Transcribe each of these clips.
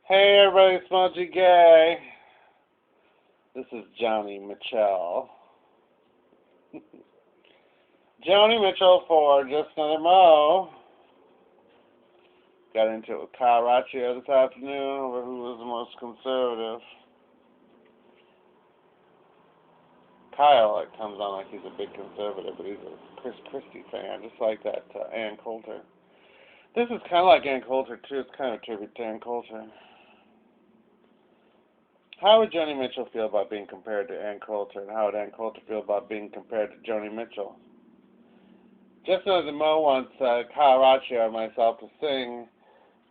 Hey everybody, Smudgy Gay. This is Joni Mitchell. Joni Mitchell for Just Another Mo. Got into it with Kyle Raccio this afternoon over who was the most conservative. Kyle comes on like he's a big conservative, but he's a Chris Christie fan, just like that Ann Coulter. This is kind of like Ann Coulter too. It's kind of a tribute to Ann Coulter. How would Joni Mitchell feel about being compared to Ann Coulter, and how would Ann Coulter feel about being compared to Joni Mitchell? Just as Mo wants Kyle Raccio and myself to sing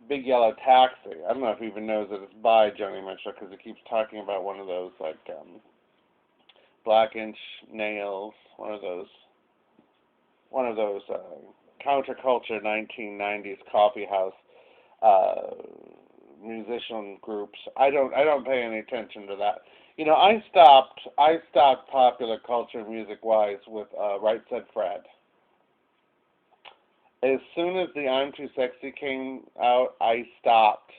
Big Yellow Taxi. I don't know if he even knows that it's by Joni Mitchell because he keeps talking about one of those Black Inch Nails, one of those counterculture 1990s coffee house musician groups. I don't pay any attention to that. You know, I stopped popular culture music wise with Right Said Fred. As soon as the I'm Too Sexy came out, I stopped.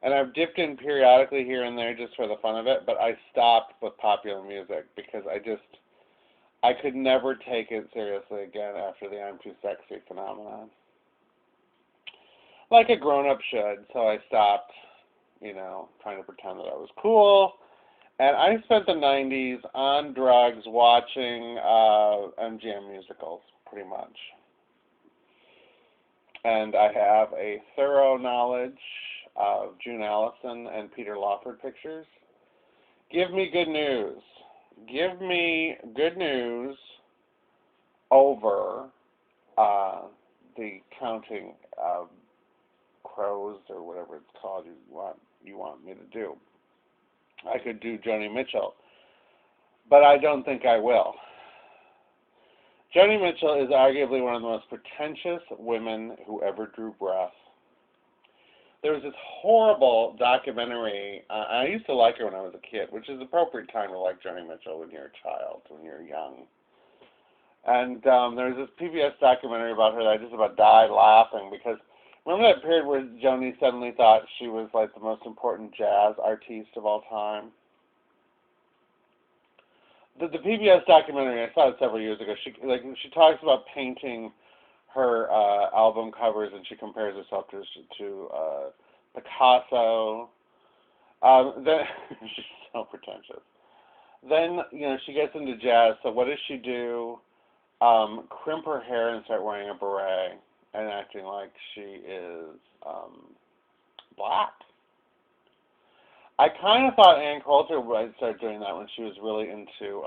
And I've dipped in periodically here and there just for the fun of it, but I stopped with popular music because I could never take it seriously again after the I'm Too Sexy phenomenon. Like a grown-up should, so I stopped, trying to pretend that I was cool. And I spent the 90s on drugs watching MGM musicals, pretty much. And I have a thorough knowledge of June Allison and Peter Lawford pictures. Give me good news. Give me good news over the counting of crows or whatever it's called you want me to do. I could do Joni Mitchell, but I don't think I will. Joni Mitchell is arguably one of the most pretentious women who ever drew breath. There was this horrible documentary. I used to like her when I was a kid, which is the appropriate time to like Joni Mitchell when you're a child, when you're young. And there was this PBS documentary about her that I just about died laughing because remember that period where Joni suddenly thought she was like the most important jazz artiste of all time? The PBS documentary, I saw it several years ago. She talks about painting her album covers, and she compares herself to Picasso. Then she's so pretentious. Then she gets into jazz. So what does she do? Crimp her hair and start wearing a beret and acting like she is black. I kind of thought Ann Coulter would start doing that when she was really into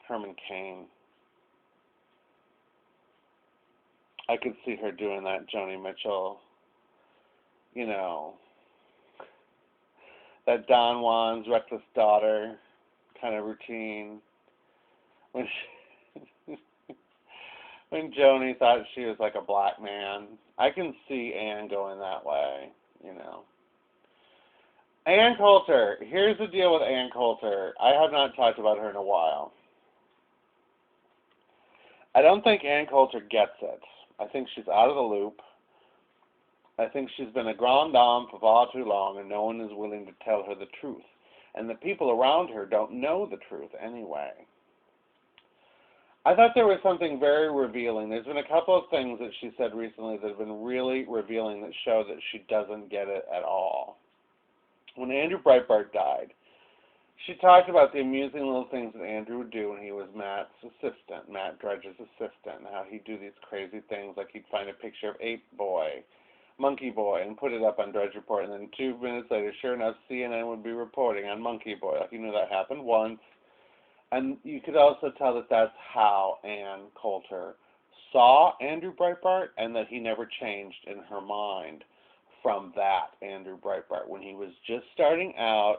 Herman Cain. I could see her doing that Joni Mitchell, that Don Juan's Reckless Daughter kind of routine. When when Joni thought she was like a black man. I can see Ann going that way, Ann Coulter. Here's the deal with Ann Coulter. I have not talked about her in a while. I don't think Ann Coulter gets it. I think she's out of the loop. I think she's been a grande dame for far too long, and no one is willing to tell her the truth. And the people around her don't know the truth anyway. I thought there was something very revealing. There's been a couple of things that she said recently that have been really revealing that show that she doesn't get it at all. When Andrew Breitbart died, she talked about the amusing little things that Andrew would do when he was Matt Drudge's assistant, and how he'd do these crazy things, like he'd find a picture of Monkey Boy, and put it up on Drudge Report, and then 2 minutes later, sure enough, CNN would be reporting on Monkey Boy. Like, that happened once. And you could also tell that that's how Ann Coulter saw Andrew Breitbart, and that he never changed in her mind from that Andrew Breitbart when he was just starting out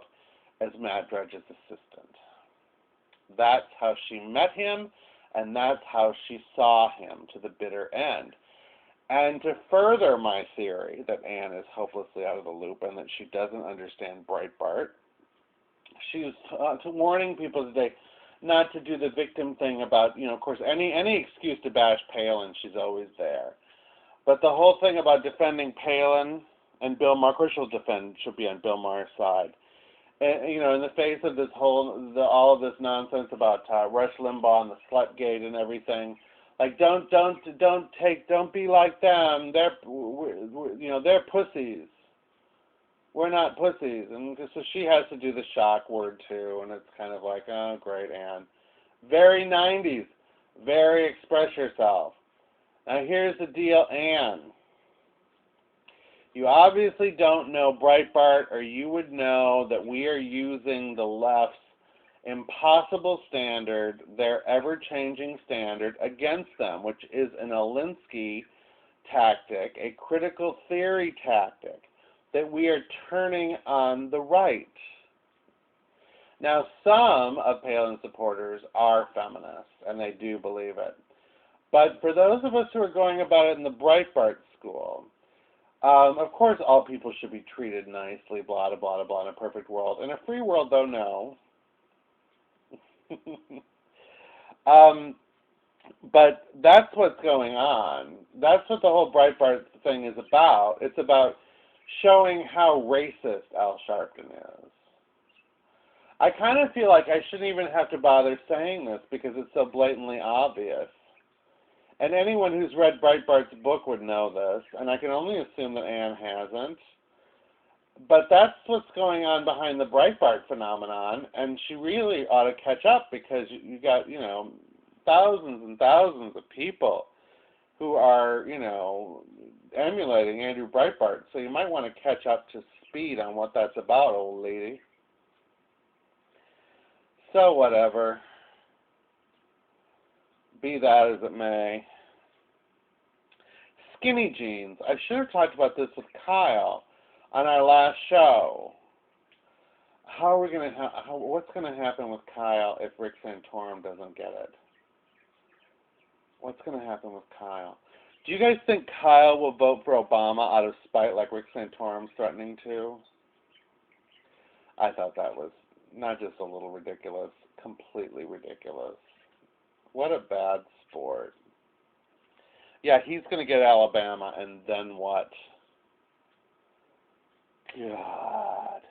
as Matt Drudge's assistant. That's how she met him, and that's how she saw him to the bitter end. And to further my theory that Ann is hopelessly out of the loop and that she doesn't understand Breitbart, she was warning people today not to do the victim thing about, of course, any excuse to bash Palin, she's always there. But the whole thing about defending Palin, And Bill Maher, of course, she'll be on Bill Maher's side. And, in the face of this all of this nonsense about Rush Limbaugh and the Slutgate and everything, like don't be like them. They're pussies. We're not pussies, and so she has to do the shock word too, and it's kind of like, oh, great, Anne. Very 90s, very express yourself. Now here's the deal, Anne. You obviously don't know Breitbart, or you would know that we are using the left's impossible standard, their ever-changing standard, against them, which is an Alinsky tactic, a critical theory tactic, that we are turning on the right. Now, some of Palin supporters are feminists, and they do believe it. But for those of us who are going about it in the Breitbart school, of course, all people should be treated nicely, blah, blah, blah, blah, in a perfect world. In a free world, though, no. But that's what's going on. That's what the whole Breitbart thing is about. It's about showing how racist Al Sharpton is. I kind of feel like I shouldn't even have to bother saying this because it's so blatantly obvious. And anyone who's read Breitbart's book would know this, and I can only assume that Anne hasn't. But that's what's going on behind the Breitbart phenomenon, and she really ought to catch up because you got, thousands and thousands of people who are, emulating Andrew Breitbart. So you might want to catch up to speed on what that's about, old lady. So whatever. Be that as it may. Skinny jeans. I should have talked about this with Kyle on our last show. How are we going to? What's going to happen with Kyle if Rick Santorum doesn't get it? What's going to happen with Kyle? Do you guys think Kyle will vote for Obama out of spite, like Rick Santorum's threatening to? I thought that was not just a little ridiculous, completely ridiculous. What a bad sport. Yeah, he's going to get Alabama, and then what? God.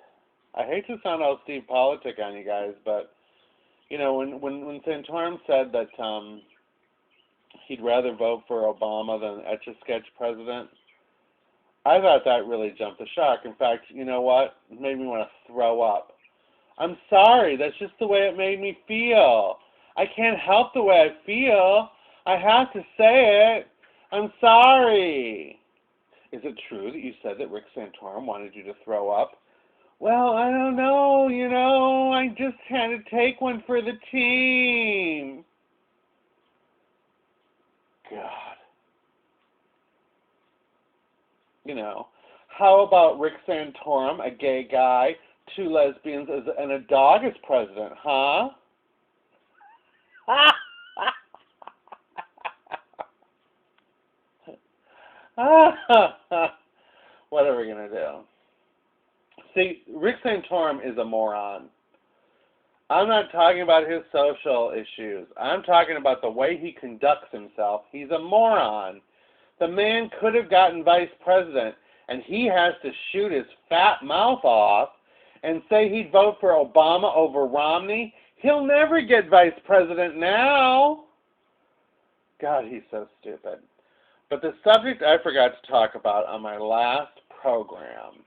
I hate to sound all Steve Politic on you guys, but, when Santorum said that he'd rather vote for Obama than Etch-a-Sketch president, I thought that really jumped the shark. In fact, you know what? It made me want to throw up. I'm sorry. That's just the way it made me feel. I can't help the way I feel. I have to say it. I'm sorry. Is it true that you said that Rick Santorum wanted you to throw up? Well, I don't know. I just had to take one for the team. God. How about Rick Santorum, a gay guy, 2 lesbians, and a dog as president, huh? What are we going to do? See, Rick Santorum is a moron. I'm not talking about his social issues. I'm talking about the way he conducts himself. He's a moron. The man could have gotten vice president, and he has to shoot his fat mouth off and say he'd vote for Obama over Romney. He'll never get vice president now. God, he's so stupid. But the subject I forgot to talk about on my last program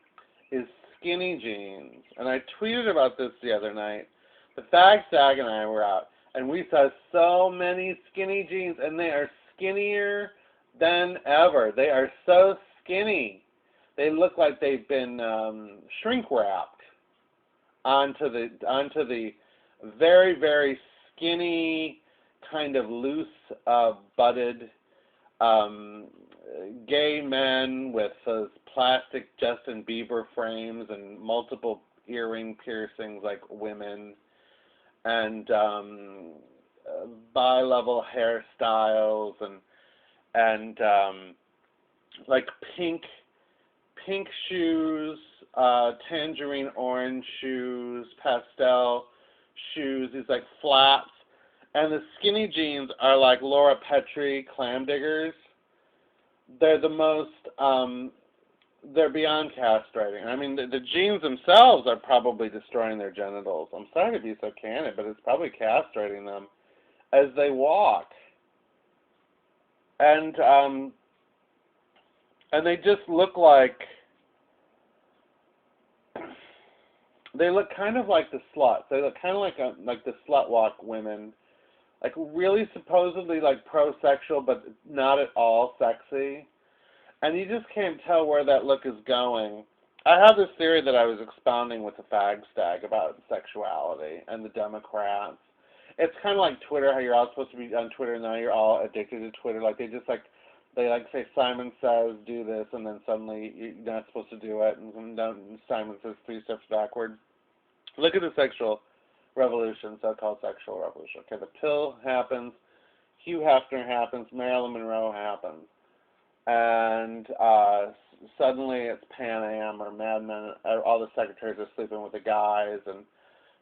is skinny jeans. And I tweeted about this the other night. The fact Zag and I were out, and we saw so many skinny jeans, and they are skinnier than ever. They are so skinny. They look like they've been shrink wrapped onto the very, very skinny, kind of loose, butted gay men with those plastic Justin Bieber frames and multiple earring piercings like women, and bi-level hairstyles and like pink shoes, tangerine orange shoes, pastel shoes, these like flats, and the skinny jeans are like Laura Petrie clam diggers. They're the most they're beyond castrating. I mean, the genes themselves are probably destroying their genitals. I'm sorry to be so candid, but it's probably castrating them as they walk. And they just look like, they look kind of like the sluts. They look kind of like the slut walk women, like really supposedly like pro-sexual, but not at all sexy. And you just can't tell where that look is going. I have this theory that I was expounding with the fag stag about sexuality and the Democrats. It's kind of like Twitter, how you're all supposed to be on Twitter, and now you're all addicted to Twitter. Like they say Simon says do this, and then suddenly you're not supposed to do it, and then Simon says 3 steps backward. Look at the sexual revolution, so-called sexual revolution. Okay, the pill happens, Hugh Hefner happens, Marilyn Monroe happens, and suddenly it's Pan Am or Mad Men. All the secretaries are sleeping with the guys, and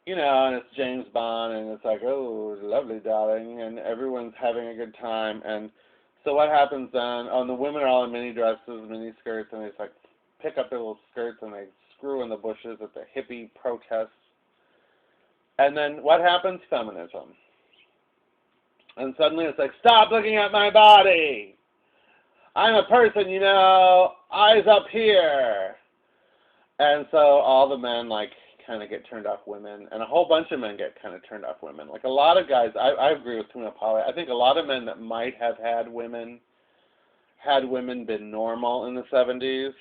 and it's James Bond, and it's like, oh, lovely, darling, and everyone's having a good time. And so what happens then? Oh, and the women are all in mini dresses, mini skirts, and they just like pick up their little skirts and they screw in the bushes at the hippie protests. And then what happens? Feminism. And suddenly it's like, stop looking at my body. I'm a person, eyes up here. And so all the men kind of get turned off women, and a whole bunch of men get kind of turned off women. Like a lot of guys, I agree with Tuna Poly. I think a lot of men that might have had women been normal in the 70s,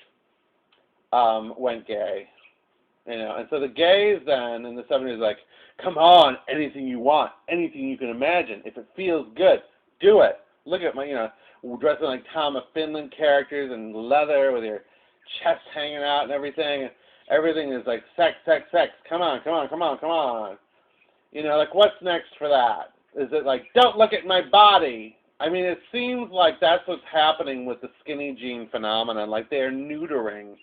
went gay. And so the gays then in the 70s like, come on, anything you want, anything you can imagine. If it feels good, do it. Look at my, dressing like Tom of Finland characters and leather with your chest hanging out and everything. Everything is like sex, sex, sex. Come on, come on, come on, come on. Like what's next for that? Is it like, don't look at my body? I mean, it seems like that's what's happening with the skinny jean phenomenon. Like they are neutering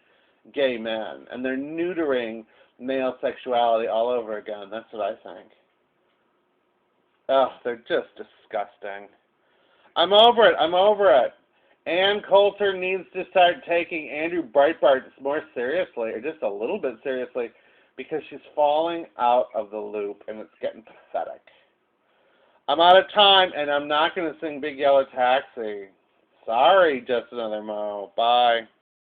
gay men, and they're neutering male sexuality all over again. That's what I think. Oh, they're just disgusting. I'm over it. I'm over it. Ann Coulter needs to start taking Andrew Breitbart more seriously, or just a little bit seriously, because she's falling out of the loop, and it's getting pathetic. I'm out of time, and I'm not going to sing Big Yellow Taxi. Sorry, just another Mo. Bye.